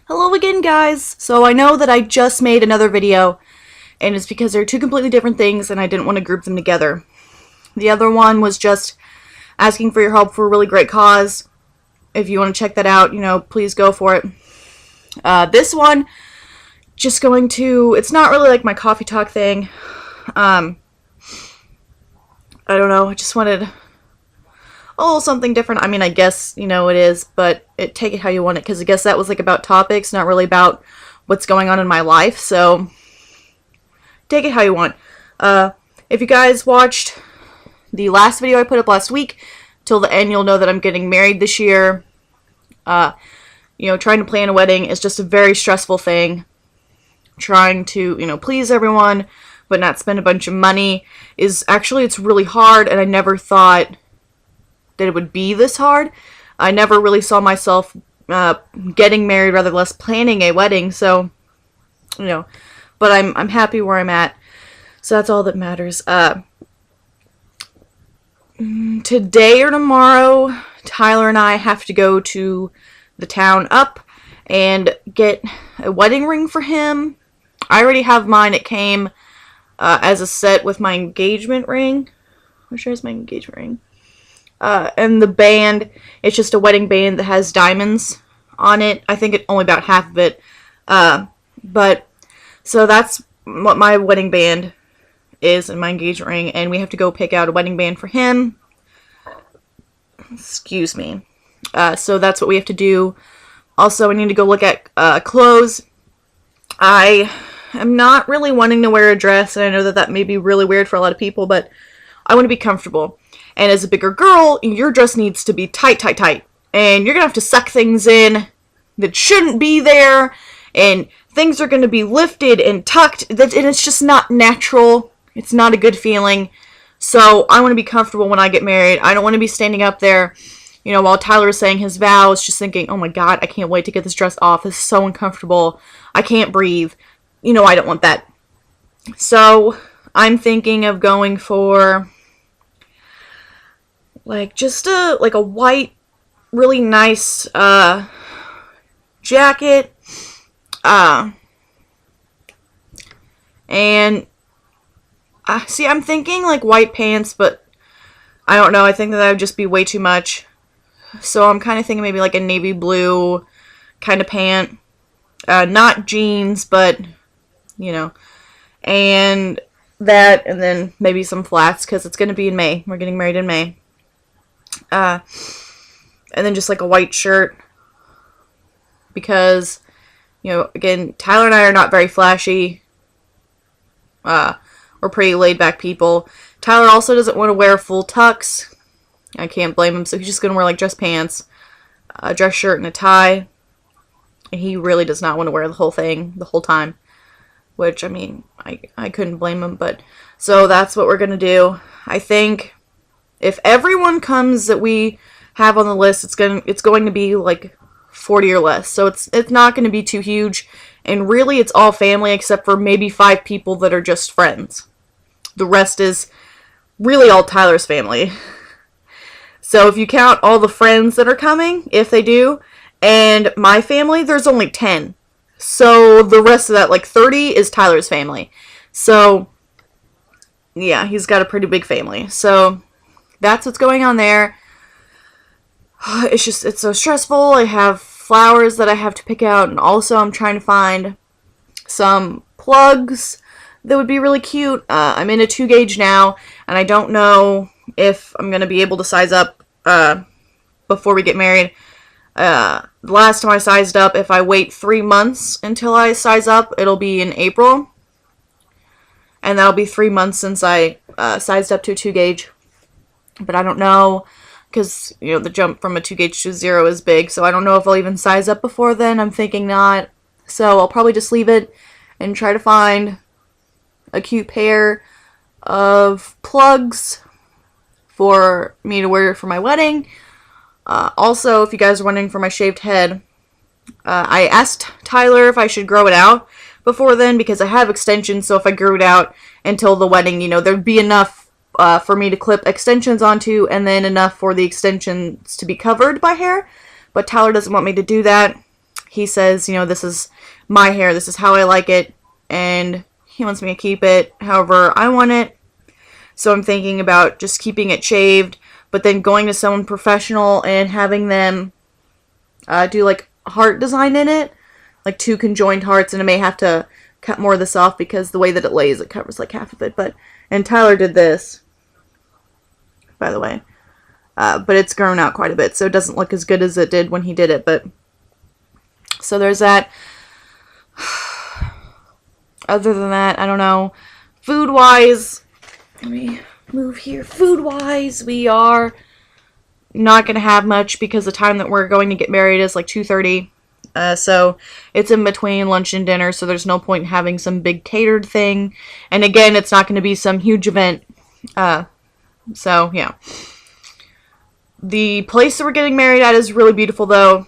Hello again, guys! So I know that I just made another video, and it's because they're two completely different things and I didn't want to group them together. The other one was just asking for your help for a really great cause. If you want to check that out, please go for it. This one, it's not really like my coffee talk thing. I don't know, I just wanted something different. I mean, I guess, it is, but take it how you want it, because I guess that was, about topics, not really about what's going on in my life, so take it how you want. If you guys watched the last video I put up last week, till the end, you'll know that I'm getting married this year. Trying to plan a wedding is just a very stressful thing. Trying to, please everyone, but not spend a bunch of money it's really hard, and I never thought that it would be this hard. I never really saw myself getting married, rather less planning a wedding, so, but I'm happy where I'm at, so that's all that matters. Today or tomorrow, Tyler and I have to go to the town up and get a wedding ring for him. I already have mine. It came as a set with my engagement ring. I'm sure it's my engagement ring. And the band, it's just a wedding band that has diamonds on it. I think only about half of it. So that's what my wedding band is and my engagement ring, and we have to go pick out a wedding band for him. Excuse me. So that's what we have to do. Also, I need to go look at clothes. I am not really wanting to wear a dress, and I know that may be really weird for a lot of people, but I want to be comfortable. And as a bigger girl, your dress needs to be tight, tight, tight. And you're going to have to suck things in that shouldn't be there. And things are going to be lifted and tucked. And it's just not natural. It's not a good feeling. So I want to be comfortable when I get married. I don't want to be standing up there, while Tyler is saying his vows, just thinking, oh my God, I can't wait to get this dress off. This is so uncomfortable. I can't breathe. I don't want that. So I'm thinking of going for just a white, really nice jacket, and I'm thinking white pants, but I don't know, I think that would just be way too much, so I'm kind of thinking maybe a navy blue kind of pant, not jeans, but and that, and then maybe some flats, because it's going to be in May. We're getting married in May. And then just a white shirt, because, again, Tyler and I are not very flashy. We're pretty laid back people. Tyler also doesn't want to wear full tux. I can't blame him, so he's just going to wear dress pants, a dress shirt, and a tie. And he really does not want to wear the whole thing the whole time, which, I mean, I couldn't blame him, but, so that's what we're going to do. I think if everyone comes that we have on the list, it's going to be 40 or less. So it's not going to be too huge, and really it's all family except for maybe 5 people that are just friends. The rest is really all Tyler's family. So if you count all the friends that are coming, if they do, and my family, there's only 10. So the rest of that, 30, is Tyler's family. So yeah, he's got a pretty big family. So that's what's going on there. It's so stressful. I have flowers that I have to pick out, and also I'm trying to find some plugs that would be really cute. I'm in a 2 gauge now, and I don't know if I'm going to be able to size up before we get married. The last time I sized up, if I wait 3 months until I size up, it'll be in April. And that'll be 3 months since I sized up to a 2 gauge. But I don't know, because, the jump from a 2 gauge to 0 is big, so I don't know if I'll even size up before then. I'm thinking not. So I'll probably just leave it and try to find a cute pair of plugs for me to wear for my wedding. Also, if you guys are wondering, for my shaved head, I asked Tyler if I should grow it out before then, because I have extensions, so if I grew it out until the wedding, there'd be enough for me to clip extensions onto, and then enough for the extensions to be covered by hair. But Tyler doesn't want me to do that. he says, you know, this is my hair, this is how I like it, and he wants me to keep it however I want it. So I'm thinking about just keeping it shaved, but then going to someone professional and having them do like heart design in it, like 2 conjoined hearts, and I may have to cut more of this off because the way that it lays, it covers like half of it. And Tyler did this, by the way, but it's grown out quite a bit, so it doesn't look as good as it did when he did it. But so there's that. Other than that, I don't know. Food-wise, let me move here. Food-wise, we are not going to have much because the time that we're going to get married is like 2:30. So it's in between lunch and dinner, so there's no point in having some big catered thing. And again, it's not going to be some huge event. So, yeah. The place that we're getting married at is really beautiful, though.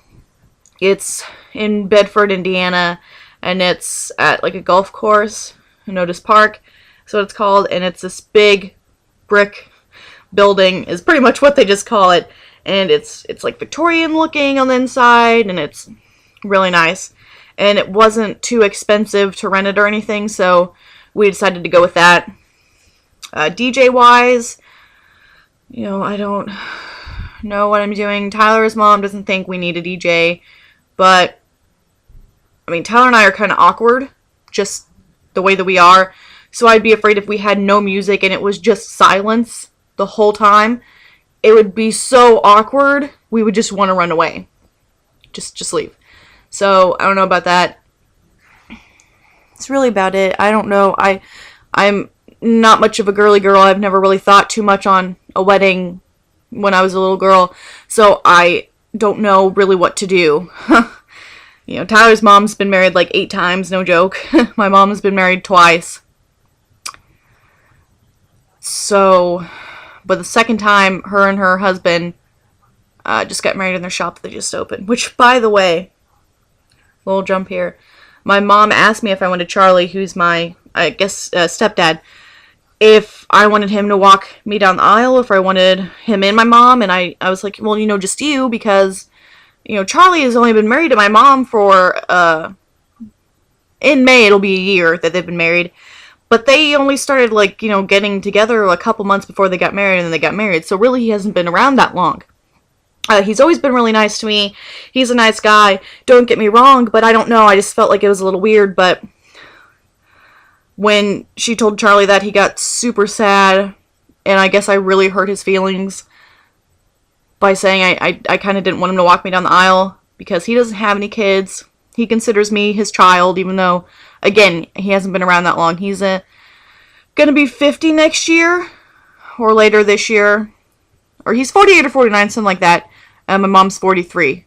It's in Bedford, Indiana, and it's at like a golf course, Notice Park, that's what it's called, and it's this big brick building is pretty much what they just call it, and it's like Victorian looking on the inside, and it's really nice, and it wasn't too expensive to rent it or anything, so we decided to go with that. DJ wise, you know, I don't know what I'm doing. Tyler's mom doesn't think we need a DJ, but I mean, Tyler and I are kind of awkward, just the way that we are, so I'd be afraid if we had no music and it was just silence the whole time, it would be so awkward, we would just want to run away. Just leave. So, I don't know about that. It's really about it. I don't know. I'm not much of a girly girl. I've never really thought too much on a wedding when I was a little girl, so I don't know really what to do. You know, Tyler's mom's been married like 8 times, no joke. My mom has been married twice. So, but the second time, her and her husband just got married in their shop that they just opened. Which, by the way, little jump here. My mom asked me if I wanted Charlie, who's my, I guess, stepdad, if I wanted him to walk me down the aisle, if I wanted him and my mom, and I was like, well, you know, just you, because, you know, Charlie has only been married to my mom for, in May, it'll be a year that they've been married, but they only started, like, you know, getting together a couple months before they got married, and then they got married, so really he hasn't been around that long. He's always been really nice to me. He's a nice guy, don't get me wrong, but I don't know, I just felt like it was a little weird. But when she told Charlie that, he got super sad, and I guess I really hurt his feelings by saying I kind of didn't want him to walk me down the aisle, because he doesn't have any kids. He considers me his child, even though, again, he hasn't been around that long. He's gonna be 50 next year, or later this year, or he's 48 or 49, something like that. My mom's 43.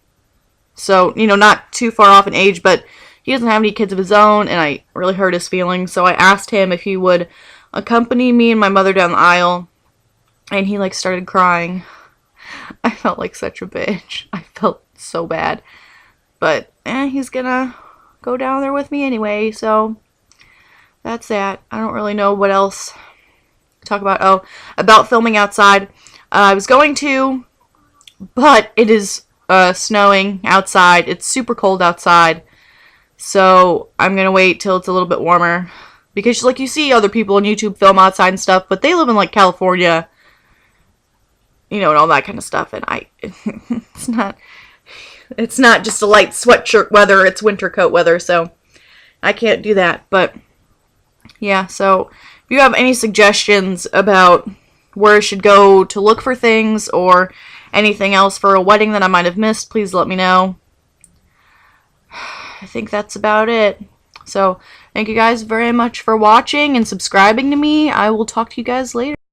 So, you know, not too far off in age, but he doesn't have any kids of his own, and I really hurt his feelings. So I asked him if he would accompany me and my mother down the aisle, and he, like, started crying. I felt like such a bitch. I felt so bad. But, he's gonna go down there with me anyway, so that's that. I don't really know what else to talk about. Oh, about filming outside. I was going to, but it is snowing outside. It's super cold outside. So I'm going to wait till it's a little bit warmer. Because, like, you see other people on YouTube film outside and stuff, but they live in, like, California, you know, and all that kind of stuff. And it's not just a light sweatshirt weather, it's winter coat weather, so I can't do that. But, yeah, so if you have any suggestions about where I should go to look for things, or anything else for a wedding that I might have missed, please let me know. I think that's about it. So, thank you guys very much for watching and subscribing to me. I will talk to you guys later.